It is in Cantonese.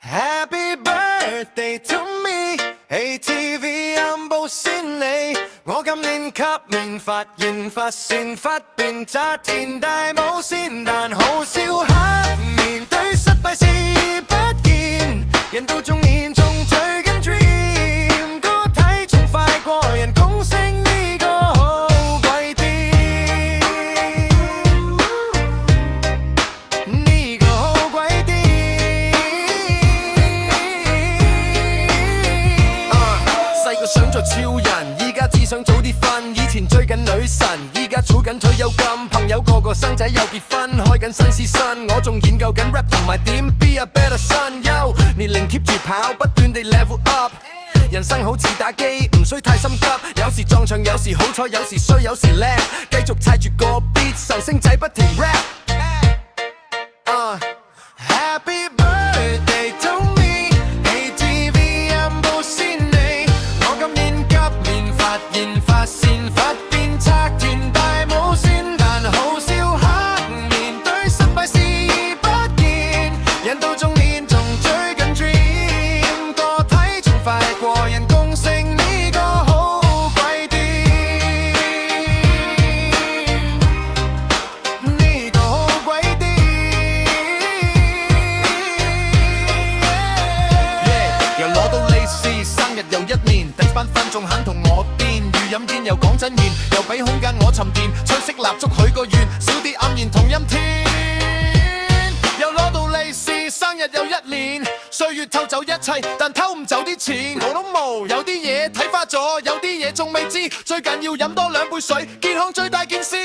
Happy birthday to me ATV 暗報先你，我今年給面發現發線發變炸天大冇線，但好少刻面對失敗視不見，人到中年仲最緊 dream， 個體重快過人工升呢個好貴啲，呢個好貴啲。細個想做超人，依家只想早啲瞓。以前追緊女神，依家儲緊退休金。朋友個個生仔又結婚，開緊新絲新。我仲研究緊 rap 同埋點 be a better son。Yo， 年齡 keep 住跑，不斷地 level up。人生好似打機，唔需太心急。有時撞牆，有時好彩，有時衰，有時叻。繼續踩住個 beat， 壽星仔不停 rap。Happy birthday to me ATV 暗報先你，我今年急面發現發線發變拆斷大冇線，但好少刻面對失敗視不見，人到中年仲追緊 dream， 個體重快過人工升呢個好貴啲，呢個好貴啲。又攞到利是，生日又一年，第班分仲肯同我癲，愈飲煙又講真言，又俾空間我沉澱，吹熄蠟燭許個願，少啲黯然同陰天。又攞到利是，生日又一年，歲月偷走一切，但偷唔走啲錢，我都冇。有啲嘢睇花咗，有啲嘢仲未知，最緊要飲多2杯水，健康最大件事。